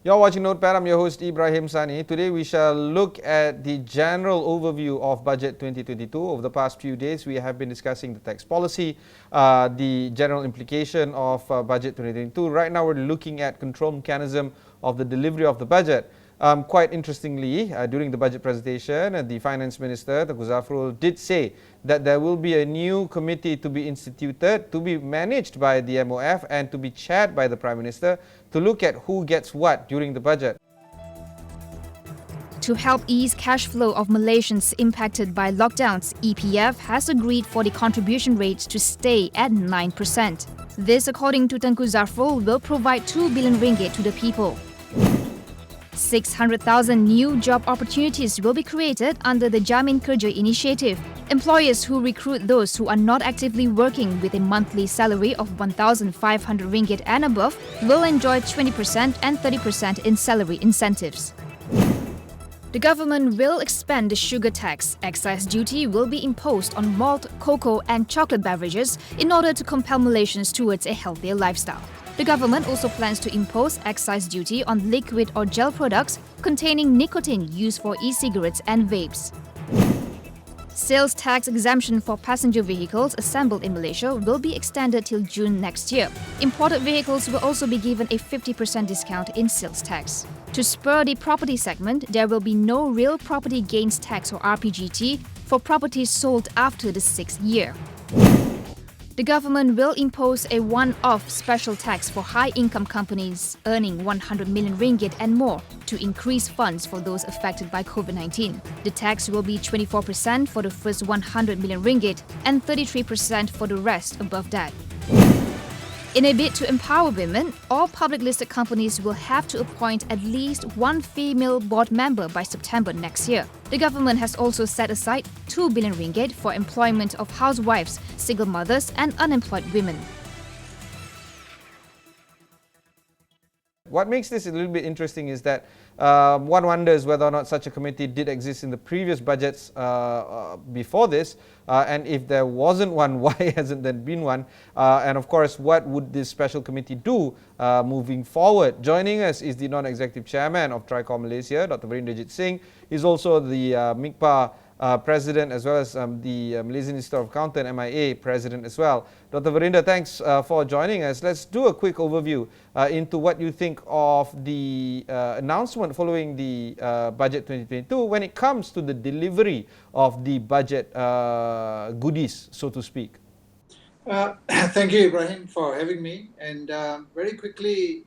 You're watching Notepad. I'm your host Ibrahim Sani. Today we shall look at the general overview of Budget 2022. Over the past few days, we have been discussing the tax policy, the general implication of Budget 2022. Right now, we're looking at control mechanism of the delivery of the budget. Quite interestingly, during the budget presentation, the Finance Minister, Tengku Zafrul, did say that there will be a new committee to be instituted, to be managed by the MOF and to be chaired by the Prime Minister to look at who gets what during the budget. To help ease cash flow of Malaysians impacted by lockdowns, EPF has agreed for the contribution rate to stay at 9%. This, according to Tengku Zafrul, will provide 2 billion ringgit to the people. 600,000 new job opportunities will be created under the Jamin Kerja initiative. Employers who recruit those who are not actively working with a monthly salary of 1,500 ringgit and above will enjoy 20% and 30% in salary incentives. The government will expand the sugar tax. Excise duty will be imposed on malt, cocoa and chocolate beverages in order to compel Malaysians towards a healthier lifestyle. The government also plans to impose excise duty on liquid or gel products containing nicotine used for e-cigarettes and vapes. Sales tax exemption for passenger vehicles assembled in Malaysia will be extended till June next year. Imported vehicles will also be given a 50% discount in sales tax. To spur the property segment, there will be no real property gains tax or RPGT for properties sold after the 6th year. The government will impose a one-off special tax for high-income companies earning 100 million ringgit and more to increase funds for those affected by COVID-19. The tax will be 24% for the first 100 million ringgit and 33% for the rest above that. In a bid to empower women, all public listed companies will have to appoint at least one female board member by September next year. The government has also set aside 2 billion ringgit for employment of housewives, single mothers and unemployed women. What makes this a little bit interesting is that one wonders whether or not such a committee did exist in the previous budgets before this, and if there wasn't one, why hasn't there been one? And of course, what would this special committee do moving forward? Joining us is the non-executive chairman of Tricor Malaysia, Dr. Veerinderjeet Singh. He's also the MICPA President, as well as the Malaysian Institute of Accountant, MIA President as well. Dr. Veerinder, thanks for joining us. Let's do a quick overview into what you think of the announcement following the Budget 2022 when it comes to the delivery of the budget goodies, so to speak. Thank you, Ibrahim, for having me. And very quickly,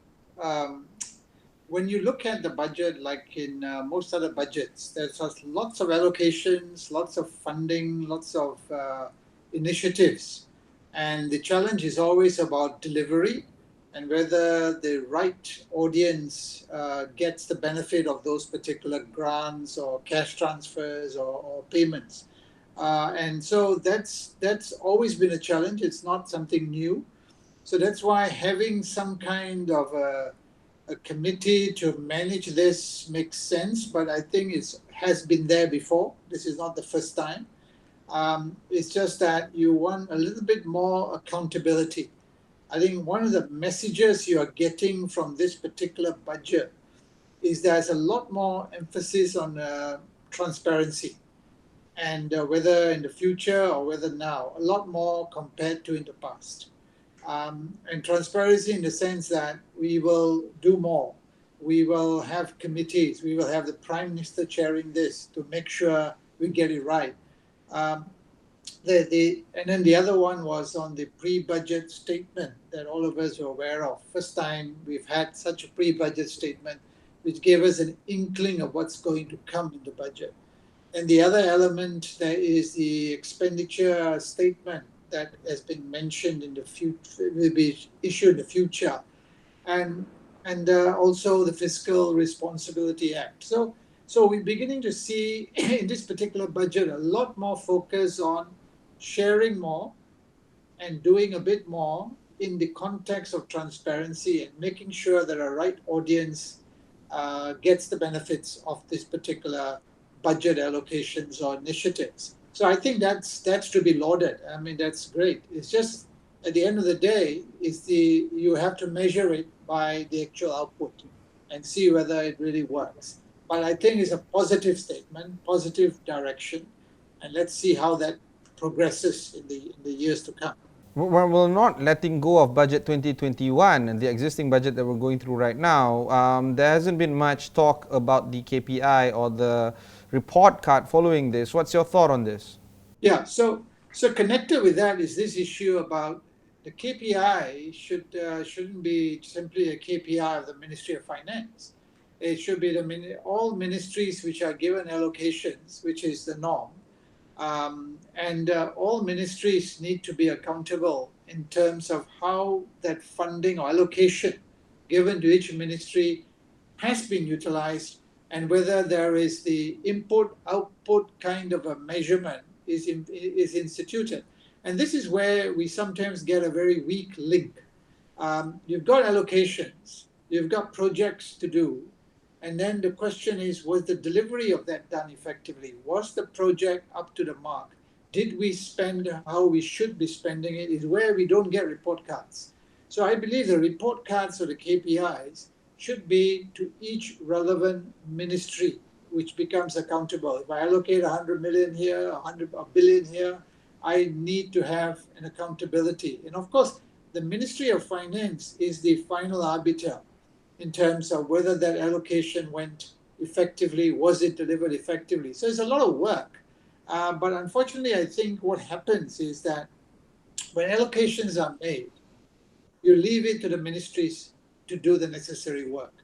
when you look at the budget, like in most other budgets, there's lots of allocations, lots of funding, lots of initiatives. And the challenge is always about delivery and whether the right audience gets the benefit of those particular grants or cash transfers or payments. And so that's always been a challenge. It's not something new. So that's why having some kind of a committee to manage this makes sense, but I think it has been there before. This is not the first time. It's just that you want a little bit more accountability. I think one of the messages you are getting from this particular budget is there's a lot more emphasis on transparency, and whether in the future or whether now, a lot more compared to in the past. And transparency in the sense that we will do more. We will have committees. We will have the Prime Minister chairing this to make sure we get it right. And then the other one was on the pre-budget statement that all of us are aware of. First time we've had such a pre-budget statement, which gave us an inkling of what's going to come in the budget. And the other element there is the expenditure statement that has been mentioned in the future, will be issued in the future, and also the Fiscal Responsibility Act. So we're beginning to see in this particular budget a lot more focus on sharing more and doing a bit more in the context of transparency and making sure that our right audience gets the benefits of this particular budget allocations or initiatives. So I think that's to be lauded. I mean, that's great. It's just at the end of the day, you have to measure it by the actual output. and see whether it really works. But I think it's a positive statement, positive direction, and let's see how that progresses in the years to come. We're not letting go of budget 2021 and the existing budget that we're going through right now. There hasn't been much talk about the KPI or the report card following this. What's your thought on this? Yeah, so connected with that is this issue about the KPI shouldn't be simply a KPI of the Ministry of Finance. It should be all ministries which are given allocations, which is the norm. And all ministries need to be accountable in terms of how that funding or allocation given to each ministry has been utilized, and whether there is the input-output kind of a measurement is instituted. And this is where we sometimes get a very weak link. You've got allocations, you've got projects to do, and then the question is, was the delivery of that done effectively? Was the project up to the mark? Did we spend how we should be spending it? Is where we don't get report cards. So I believe the report cards or the KPIs should be to each relevant ministry, which becomes accountable. If I allocate 100 million here, a billion here, I need to have an accountability. And of course, the Ministry of Finance is the final arbiter in terms of whether that allocation went effectively, was it delivered effectively. So it's a lot of work. But unfortunately, I think what happens is that when allocations are made, you leave it to the ministries to do the necessary work.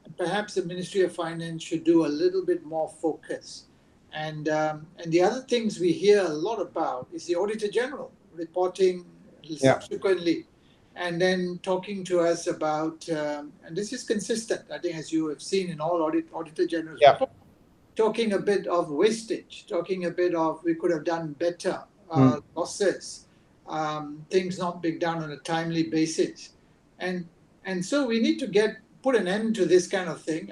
And perhaps the Ministry of Finance should do a little bit more focus. And the other things we hear a lot about is the Auditor General reporting subsequently, and then talking to us about, and this is consistent, I think, as you have seen in all Auditor General's reports, talking a bit of wastage, talking a bit of we could have done better, losses, things not being done on a timely basis. And so we need to put an end to this kind of thing.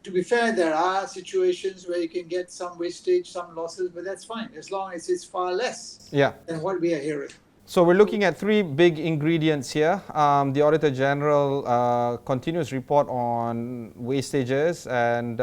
To be fair, there are situations where you can get some wastage, some losses, but that's fine, as long as it's far less than what we are hearing. So we're looking at three big ingredients here. The Auditor General continuous report on wastages and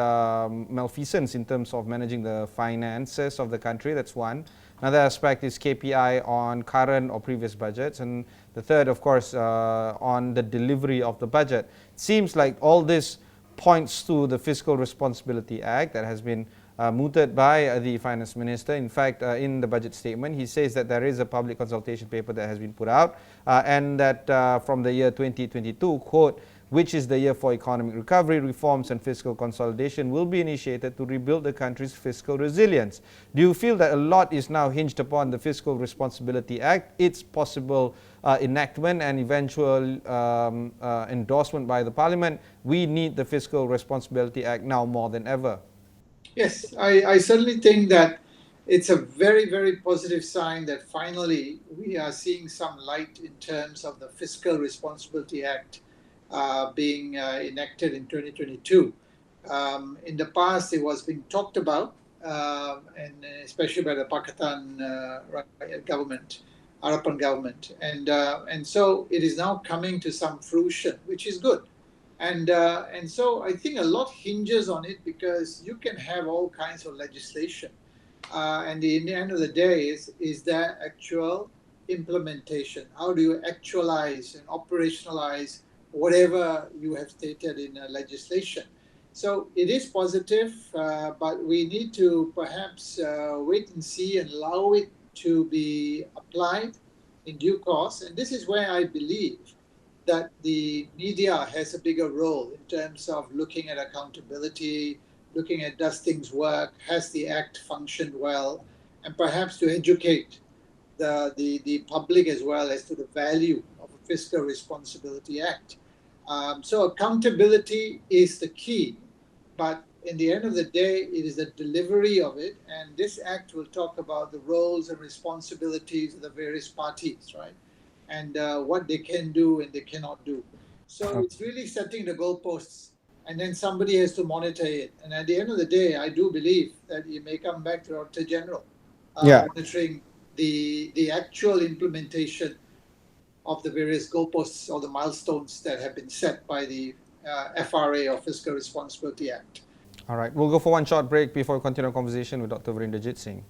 malfeasance in terms of managing the finances of the country. That's one. Another aspect is KPI on current or previous budgets. And the third, of course, on the delivery of the budget. It seems like all this points to the Fiscal Responsibility Act that has been mooted by the Finance Minister. In fact, in the budget statement, he says that there is a public consultation paper that has been put out and that from the year 2022, quote, which is the year for economic recovery, reforms and fiscal consolidation, will be initiated to rebuild the country's fiscal resilience. Do you feel that a lot is now hinged upon the Fiscal Responsibility Act, its possible enactment and eventual endorsement by the Parliament? We need the Fiscal Responsibility Act now more than ever. Yes, I certainly think that it's a very, very positive sign that finally we are seeing some light in terms of the Fiscal Responsibility Act being enacted in 2022. In the past, it was being talked about, and especially by the Pakatan government, Harapan government, and so it is now coming to some fruition, which is good. And so I think a lot hinges on it, because you can have all kinds of legislation, and in the end of the day is that actual implementation. How do you actualize and operationalize whatever you have stated in legislation? So it is positive, but we need to perhaps wait and see and allow it to be applied in due course. And this is where I believe that the media has a bigger role in terms of looking at accountability, looking at does things work, has the act functioned well, and perhaps to educate the public as well as to the value of a Fiscal Responsibility Act. So accountability is the key, but in the end of the day, it is the delivery of it, and this act will talk about the roles and responsibilities of the various parties, right? And what they can do and they cannot do. So it's really setting the goalposts, and then somebody has to monitor it. And at the end of the day, I do believe that it may come back to the Auditor General monitoring the actual implementation of the various goalposts or the milestones that have been set by the FRA or Fiscal Responsibility Act. All right, we'll go for one short break before we continue our conversation with Dr. Veerinderjeet Singh.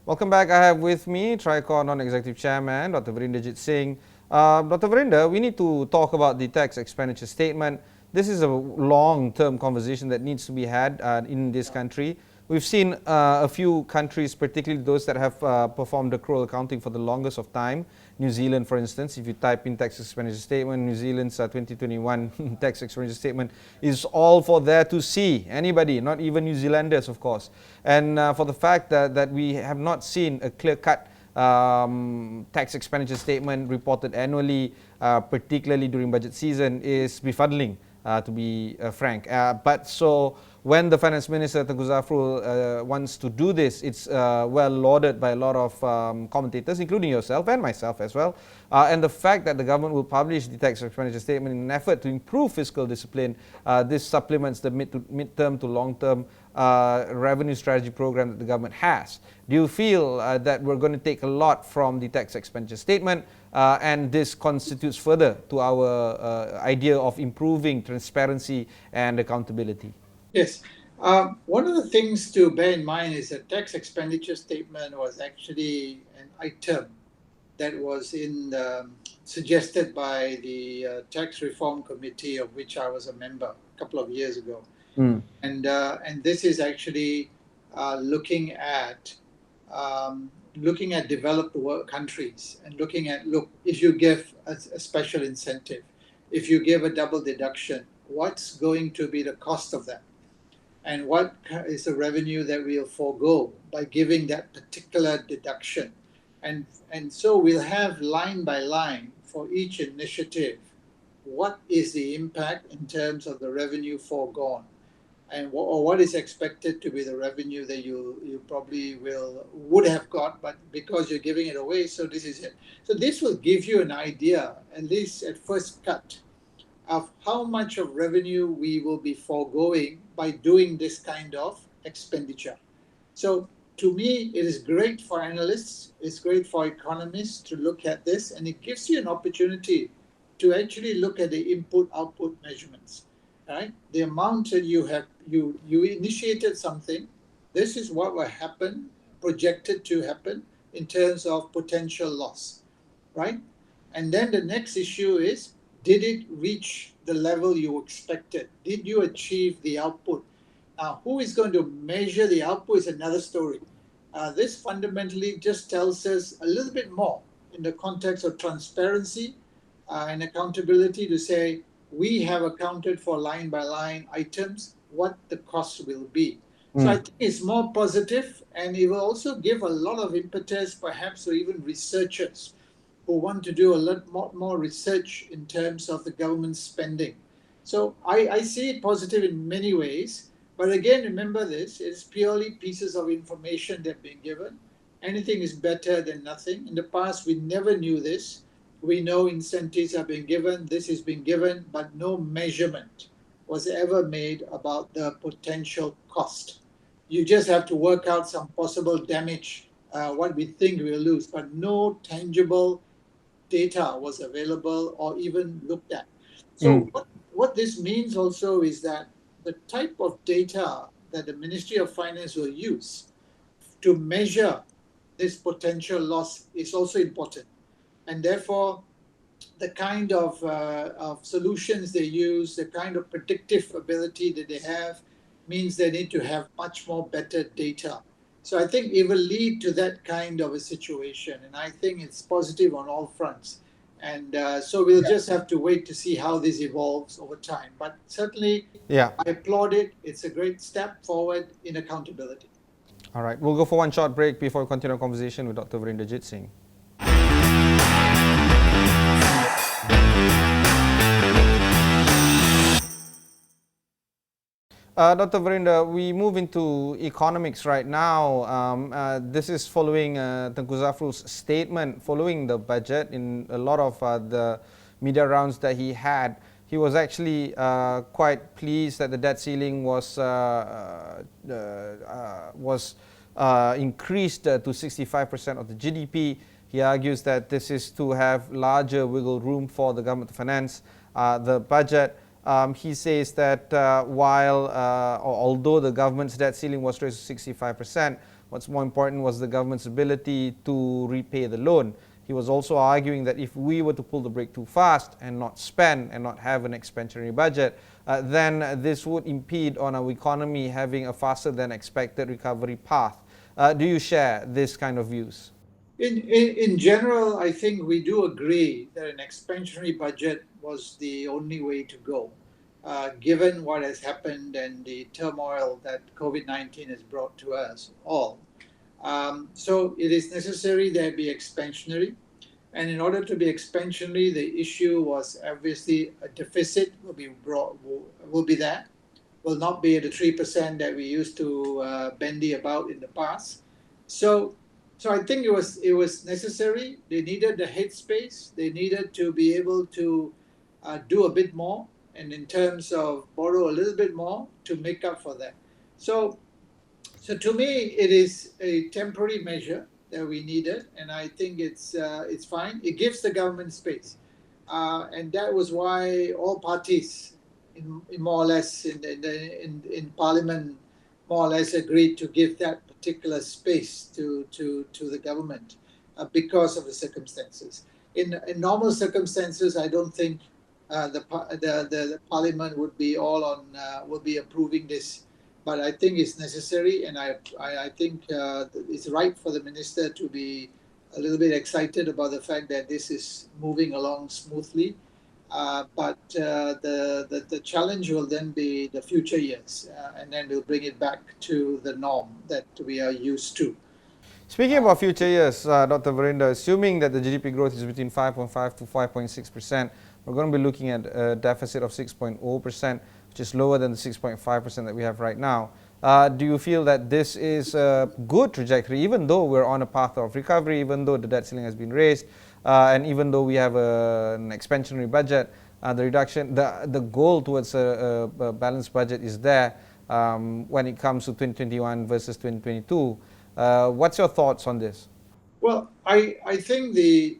Welcome back. I have with me Tricor Non-Executive Chairman, Dr. Veerinderjeet Singh. Dr. Veerinder, we need to talk about the tax expenditure statement. This is a long-term conversation that needs to be had in this country. We've seen a few countries, particularly those that have performed accrual accounting for the longest of time. New Zealand, for instance, if you type in tax expenditure statement, New Zealand's 2021 tax expenditure statement is all for there to see. Anybody, not even New Zealanders, of course. And for the fact that we have not seen a clear-cut tax expenditure statement reported annually, particularly during budget season, is befuddling, to be frank. But so when the Finance Minister, Tengku Zafrul, wants to do this, it's well lauded by a lot of commentators, including yourself and myself as well. And the fact that the government will publish the tax expenditure statement in an effort to improve fiscal discipline, this supplements the mid-term to long-term revenue strategy program that the government has. Do you feel that we're going to take a lot from the tax expenditure statement, and this constitutes further to our idea of improving transparency and accountability? Yes. One of the things to bear in mind is that tax expenditure statement was actually an item that was suggested by the Tax Reform Committee, of which I was a member a couple of years ago. And this is actually looking at developed countries and looking at, if you give a special incentive, if you give a double deduction, what's going to be the cost of that? And what is the revenue that we'll forego by giving that particular deduction? And so we'll have line by line for each initiative, what is the impact in terms of the revenue foregone, and what is expected to be the revenue that you probably would have got, but because you're giving it away, so this is it. So this will give you an idea, at least at first cut, of how much of revenue we will be foregoing by doing this kind of expenditure. So to me, it is great for analysts, it's great for economists to look at this, and it gives you an opportunity to actually look at the input-output measurements. Right? The amount that you initiated something, this is what will happen, projected to happen in terms of potential loss, right? And then the next issue is, did it reach the level you expected? Did you achieve the output? Now, who is going to measure the output is another story. This fundamentally just tells us a little bit more in the context of transparency and accountability to say, we have accounted for line by line items, what the cost will be. So I think it's more positive, and it will also give a lot of impetus perhaps to even researchers who want to do a lot more research in terms of the government spending. So I see it positive in many ways, but again, remember this, it's purely pieces of information that have been given. Anything is better than nothing. In the past, we never knew this. We know incentives have been given, this has been given, but no measurement was ever made about the potential cost. You just have to work out some possible damage, what we think we'll lose, but no tangible data was available or even looked at. So what this means also is that the type of data that the Ministry of Finance will use to measure this potential loss is also important. And therefore, the kind of solutions they use, the kind of predictive ability that they have, means they need to have much more better data. So I think it will lead to that kind of a situation. And I think it's positive on all fronts. And so we'll just have to wait to see how this evolves over time. But certainly, I applaud it. It's a great step forward in accountability. All right, we'll go for one short break before we continue our conversation with Dr. Veerinderjeet Singh. Dr. Veerinder, we move into economics right now. This is following Tengku Zafrul's statement following the budget. In a lot of the media rounds that he had, he was actually quite pleased that the debt ceiling was increased to 65% of the GDP. He argues that this is to have larger wiggle room for the government to finance the budget. He says that although the government's debt ceiling was raised to 65%, what's more important was the government's ability to repay the loan. He was also arguing that if we were to pull the brake too fast and not spend and not have an expansionary budget, then this would impede on our economy having a faster than expected recovery path. Do you share this kind of views? In general, I think we do agree that an expansionary budget was the only way to go, given what has happened and the turmoil that COVID-19 has brought to us all. So it is necessary that it be expansionary. And in order to be expansionary, the issue was obviously a deficit will be there, will not be at the 3% that we used to bandy about in the past. So I think it was necessary. They needed the headspace. They needed to be able to do a bit more, and in terms of borrow a little bit more to make up for that. So to me, it is a temporary measure that we needed, and I think it's fine. It gives the government space, and that was why all parties, in more or less in Parliament, more or less agreed to give that particular space to the government because of the circumstances. In normal circumstances, I don't think the Parliament would be would be approving this. But I think it's necessary, and I think it's right for the minister to be a little bit excited about the fact that this is moving along smoothly. But the challenge will then be the future years, and then we'll bring it back to the norm that we are used to. Speaking about future years, Dr. Veerinder, assuming that the GDP growth is between 5.5 to 5.6%, we're going to be looking at a deficit of 6.0%, which is lower than the 6.5% that we have right now. Do you feel that this is a good trajectory, even though we're on a path of recovery, even though the debt ceiling has been raised, and even though we have an expansionary budget, the goal towards a balanced budget is there when it comes to 2021 versus 2022. What's your thoughts on this? Well, I think the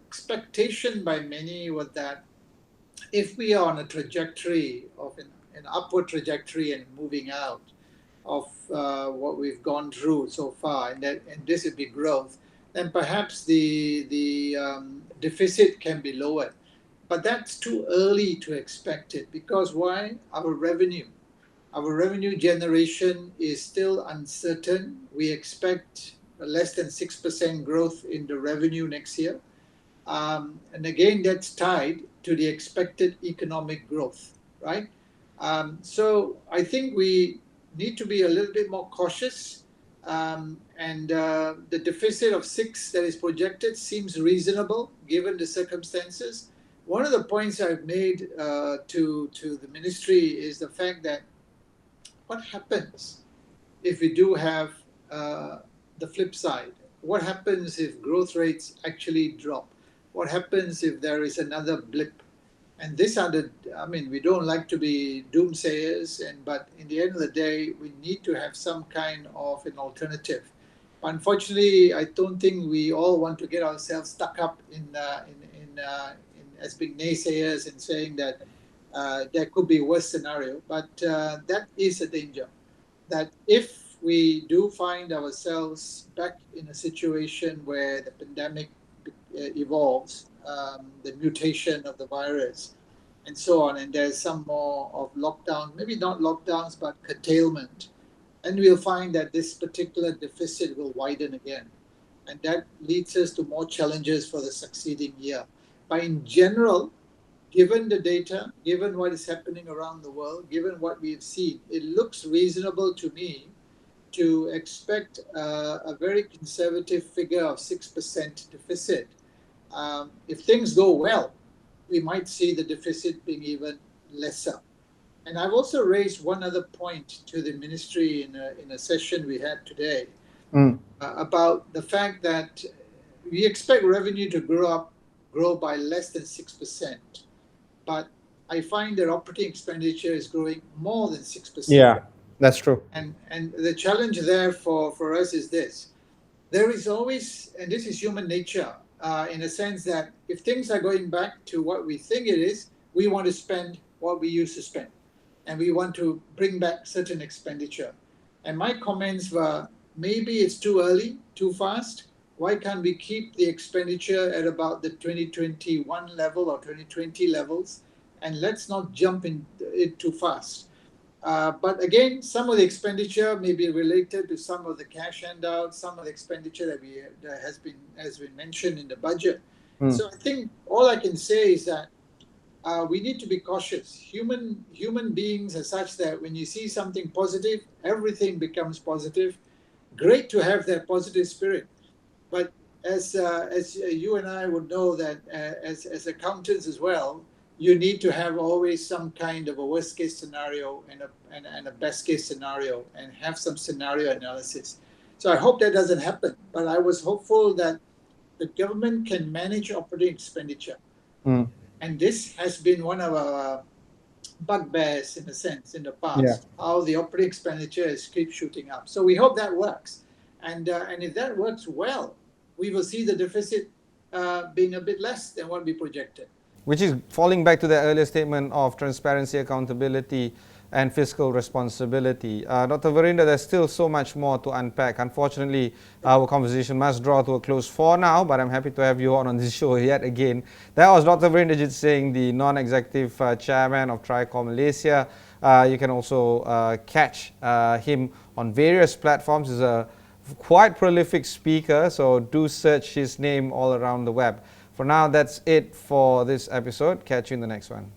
expectation by many was that if we are on a trajectory of an upward trajectory and moving out of what we've gone through so far, and this would be growth, then perhaps the deficit can be lowered. But that's too early to expect it, because why? Our revenue generation is still uncertain. We expect less than 6% growth in the revenue next year. And again, that's tied to the expected economic growth, right? So I think we need to be a little bit more cautious. And the deficit of 6 that is projected seems reasonable given the circumstances. One of the points I've made to the ministry is the fact that what happens if we do have the flip side? What happens if growth rates actually drop? What happens if there is another blip? And we don't like to be doomsayers, but in the end of the day, we need to have some kind of an alternative. Unfortunately, I don't think we all want to get ourselves stuck up in as being naysayers and saying that there could be a worse scenario. But that is a danger. That if we do find ourselves back in a situation where the pandemic evolves, the mutation of the virus, and so on, and there's some more of lockdown, maybe not lockdowns, but curtailment, and we'll find that this particular deficit will widen again. And that leads us to more challenges for the succeeding year. But in general, given the data, given what is happening around the world, given what we've seen, it looks reasonable to me to expect a very conservative figure of 6% deficit. If things go well, we might see the deficit being even lesser. And I've also raised one other point to the ministry in a session we had today about the fact that we expect revenue to grow by less than 6%. But I find that operating expenditure is growing more than 6%. Yeah, That's true. And the challenge there for us is this. There is always, and this is human nature, in a sense that if things are going back to what we think it is, we want to spend what we used to spend. And we want to bring back certain expenditure. And my comments were, maybe it's too early, too fast. Why can't we keep the expenditure at about the 2021 level or 2020 levels? And let's not jump in it too fast. But again, some of the expenditure may be related to some of the cash handouts, some of the expenditure that has been mentioned in the budget. So I think all I can say is that we need to be cautious. Human beings are such that when you see something positive, everything becomes positive. Great to have that positive spirit, but as you and I would know that as accountants as well, you need to have always some kind of a worst case scenario and a best case scenario, and have some scenario analysis. So I hope that doesn't happen, but I was hopeful that the government can manage operating expenditure. And this has been one of our bugbears, in a sense, in the past, how the operating expenditure is keep shooting up. So we hope that works. And if that works well, we will see the deficit being a bit less than what we projected. Which is falling back to the earlier statement of transparency, accountability, and fiscal responsibility. Dr. Veerinder, there's still so much more to unpack. Unfortunately, our conversation must draw to a close for now, but I'm happy to have you on this show yet again. That was Dr. Veerinderjeet Singh, the non-executive chairman of Tricor Malaysia. You can also catch him on various platforms. He's a quite prolific speaker, so do search his name all around the web. For now, that's it for this episode. Catch you in the next one.